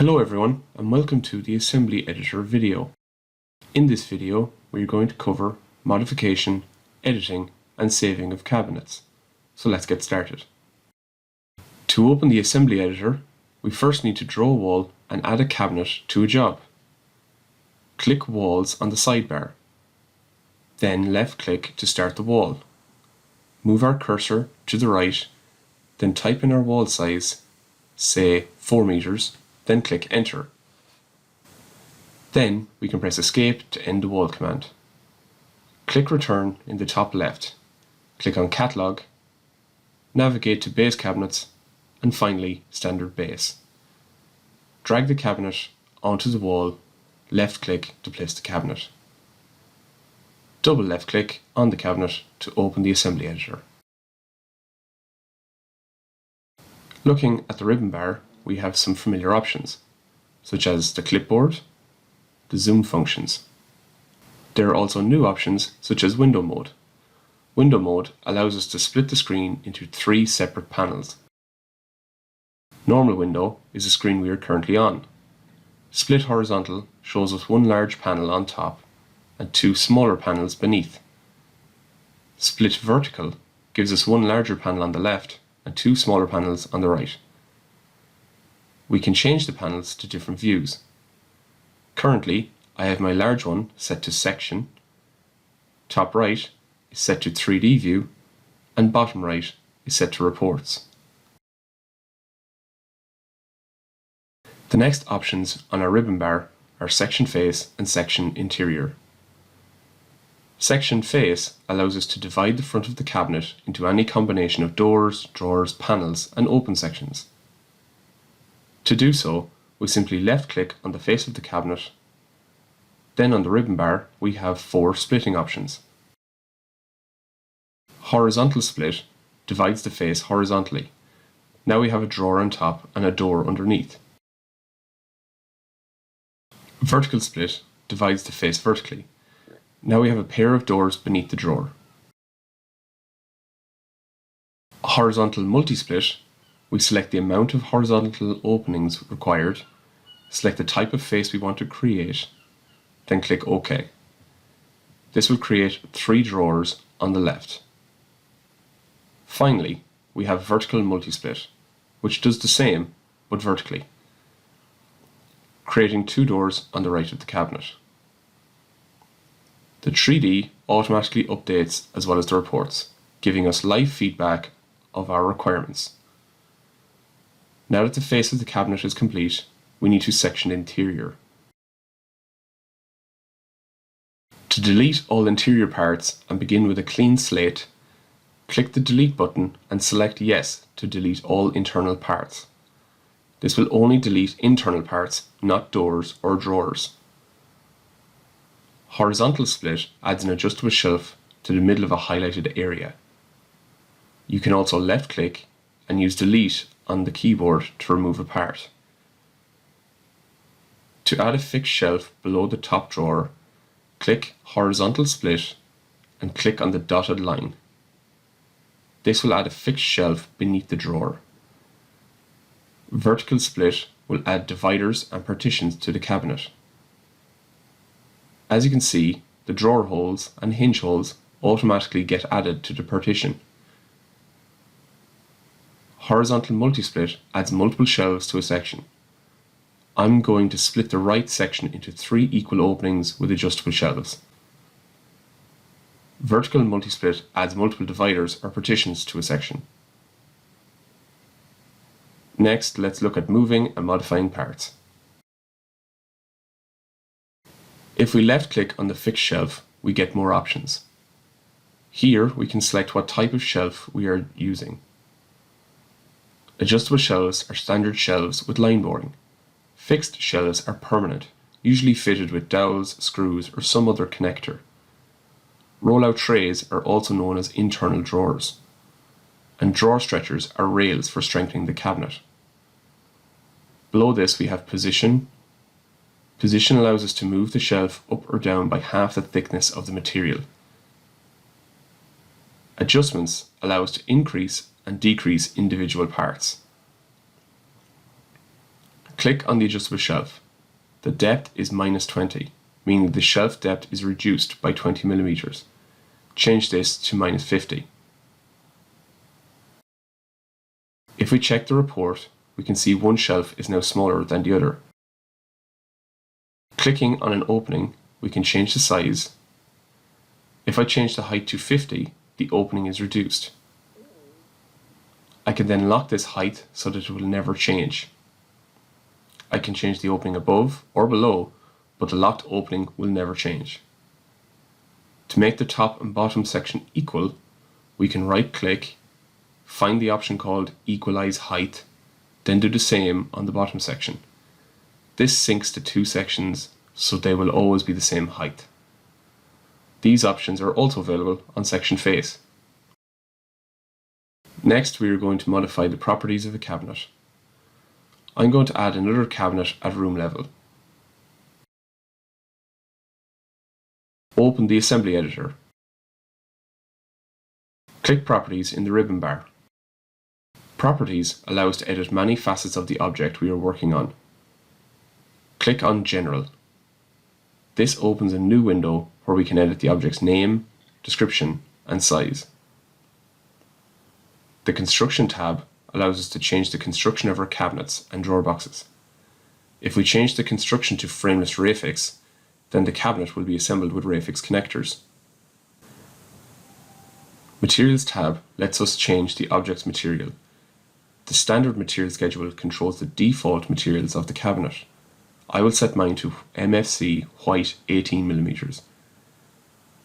Hello everyone, and welcome to the Assembly Editor video. In this video, we are going to cover modification, editing, and saving of cabinets. So let's get started. To open the Assembly Editor, we first need to draw a wall and add a cabinet to a job. Click Walls on the sidebar. Then left-click to start the wall. Move our cursor to the right, then type in our wall size, say 4 meters, then click Enter. Then we can press Escape to end the wall command. Click Return in the top left. Click on Catalog, navigate to Base Cabinets, and finally Standard Base. Drag the cabinet onto the wall, left-click to place the cabinet. Double left-click on the cabinet to open the Assembly Editor. Looking at the ribbon bar, we have some familiar options, such as the clipboard, the zoom functions. There are also new options such as window mode. Window mode allows us to split the screen into 3 separate panels. Normal window is the screen we are currently on. Split horizontal shows us 1 large panel on top and 2 smaller panels beneath. Split vertical gives us 1 larger panel on the left and 2 smaller panels on the right. We can change the panels to different views. Currently, I have my large one set to section, top right is set to 3D view, and bottom right is set to reports. The next options on our ribbon bar are section face and section interior. Section face allows us to divide the front of the cabinet into any combination of doors, drawers, panels, and open sections. To do so, we simply left-click on the face of the cabinet. Then on the ribbon bar, we have 4 splitting options. Horizontal split divides the face horizontally. Now we have a drawer on top and a door underneath. Vertical split divides the face vertically. Now we have a pair of doors beneath the drawer. Horizontal multi-split, we select the amount of horizontal openings required, select the type of face we want to create, then click OK. This will create 3 drawers on the left. Finally, we have vertical multi-split, which does the same but vertically, creating 2 doors on the right of the cabinet. The 3D automatically updates as well as the reports, giving us live feedback of our requirements. Now that the face of the cabinet is complete, we need to section interior. To delete all interior parts and begin with a clean slate, click the Delete button and select Yes to delete all internal parts. This will only delete internal parts, not doors or drawers. Horizontal split adds an adjustable shelf to the middle of a highlighted area. You can also left-click and use Delete on the keyboard to remove a part. To add a fixed shelf below the top drawer, click Horizontal Split and click on the dotted line. This will add a fixed shelf beneath the drawer. Vertical Split will add dividers and partitions to the cabinet. As you can see, the drawer holes and hinge holes automatically get added to the partition. Horizontal multi-split adds multiple shelves to a section. I'm going to split the right section into 3 equal openings with adjustable shelves. Vertical multi-split adds multiple dividers or partitions to a section. Next, let's look at moving and modifying parts. If we left-click on the fixed shelf, we get more options. Here, we can select what type of shelf we are using. Adjustable shelves are standard shelves with line boring. Fixed shelves are permanent, usually fitted with dowels, screws, or some other connector. Roll-out trays are also known as internal drawers. And drawer stretchers are rails for strengthening the cabinet. Below this we have position. Position allows us to move the shelf up or down by half the thickness of the material. Adjustments allow us to increase and decrease individual parts. Click on the adjustable shelf. The depth is -20, meaning the shelf depth is reduced by 20 millimeters. Change this to -50. If we check the report, we can see one shelf is now smaller than the other. Clicking on an opening, we can change the size. If I change the height to 50, the opening is reduced. I can then lock this height so that it will never change. I can change the opening above or below, but the locked opening will never change. To make the top and bottom section equal, we can right-click, find the option called Equalize Height, then do the same on the bottom section. This syncs the two sections so they will always be the same height. These options are also available on section face. Next, we are going to modify the properties of a cabinet. I'm going to add another cabinet at room level. Open the assembly editor. Click Properties in the ribbon bar. Properties allow us to edit many facets of the object we are working on. Click on General. This opens a new window where we can edit the object's name, description, and size. The Construction tab allows us to change the construction of our cabinets and drawer boxes. If we change the construction to frameless Rayfix, then the cabinet will be assembled with Rayfix connectors. Materials tab lets us change the object's material. The standard material schedule controls the default materials of the cabinet. I will set mine to MFC white 18mm.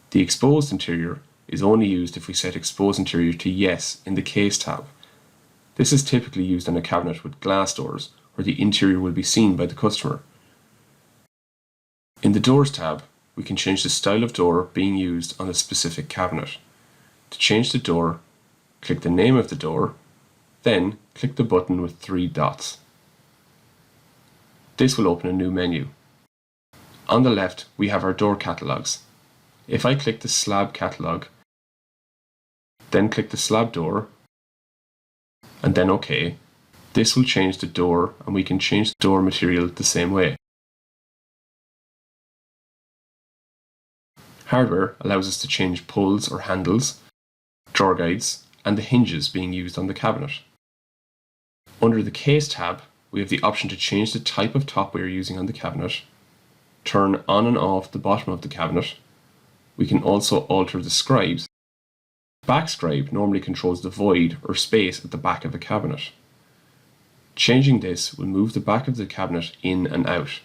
The exposed interior is only used if we set exposed interior to yes in the case tab. This is typically used on a cabinet with glass doors where the interior will be seen by the customer. In the Doors tab, we can change the style of door being used on a specific cabinet. To change the door, click the name of the door, then click the button with 3 dots. This will open a new menu. On the left, we have our door catalogs. If I click the slab catalog, then click the slab door, and then OK, this will change the door and we can change the door material the same way. Hardware allows us to change pulls or handles, drawer guides, and the hinges being used on the cabinet. Under the Case tab, we have the option to change the type of top we are using on the cabinet, turn on and off the bottom of the cabinet. We can also alter the scribes. Backscribe normally controls the void or space at the back of the cabinet. Changing this will move the back of the cabinet in and out.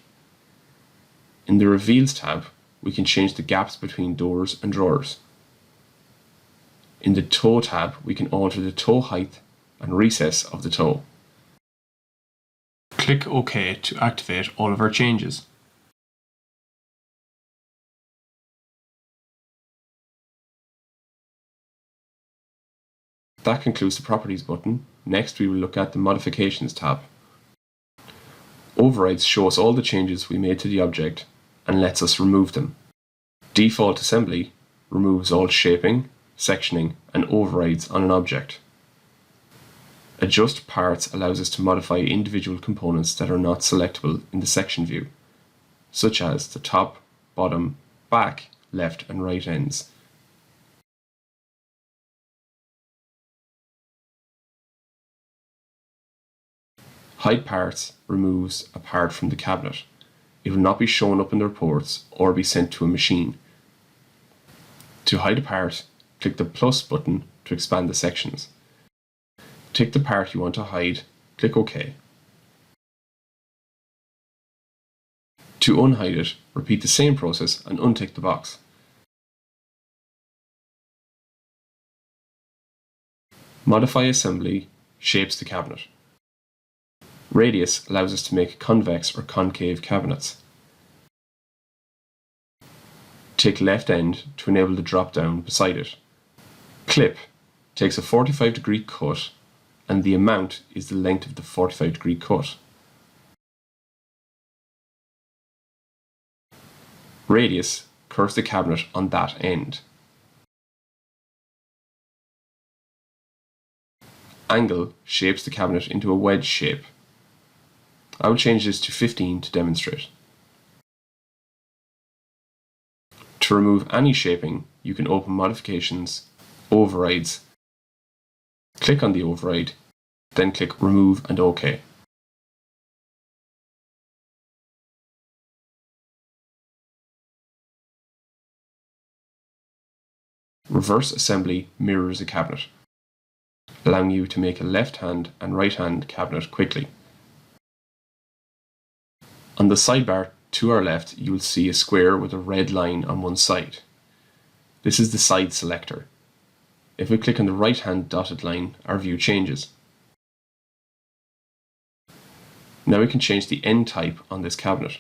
In the Reveals tab, we can change the gaps between doors and drawers. In the Toe tab, we can alter the toe height and recess of the toe. Click OK to activate all of our changes. That concludes the Properties button. Next, we will look at the Modifications tab. Overrides show us all the changes we made to the object and lets us remove them. Default Assembly removes all shaping, sectioning, and overrides on an object. Adjust Parts allows us to modify individual components that are not selectable in the section view, such as the top, bottom, back, left, and right ends. Hide Parts removes a part from the cabinet. It will not be shown up in the reports or be sent to a machine. To hide a part, click the plus button to expand the sections. Tick the part you want to hide, click OK. To unhide it, repeat the same process and untick the box. Modify Assembly shapes the cabinet. Radius allows us to make convex or concave cabinets. Tick left end to enable the drop down beside it. Clip takes a 45-degree cut and the amount is the length of the 45-degree cut. Radius curves the cabinet on that end. Angle shapes the cabinet into a wedge shape. I will change this to 15 to demonstrate. To remove any shaping, you can open Modifications, Overrides, click on the override, then click Remove and OK. Reverse assembly mirrors a cabinet, allowing you to make a left-hand and right-hand cabinet quickly. On the sidebar to our left, you will see a square with a red line on one side. This is the side selector. If we click on the right-hand dotted line, our view changes. Now we can change the end type on this cabinet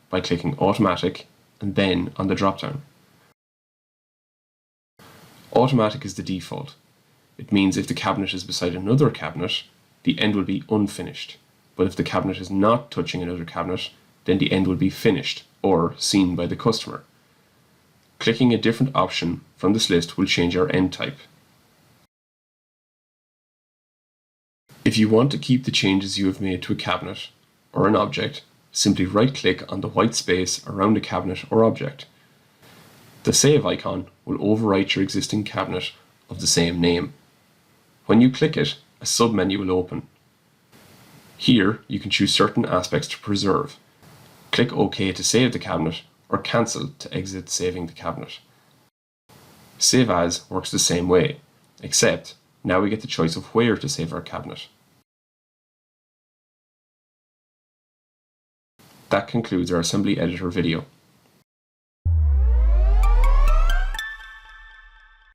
by clicking Automatic and then on the drop-down. Automatic is the default. It means if the cabinet is beside another cabinet, the end will be unfinished. But if the cabinet is not touching another cabinet, then the end will be finished or seen by the customer. Clicking a different option from this list will change our end type. If you want to keep the changes you have made to a cabinet or an object, simply right-click on the white space around a cabinet or object. The Save icon will overwrite your existing cabinet of the same name. When you click it, a submenu will open. Here, you can choose certain aspects to preserve. Click OK to save the cabinet or Cancel to exit saving the cabinet. Save As works the same way, except now we get the choice of where to save our cabinet. That concludes our Assembly Editor video.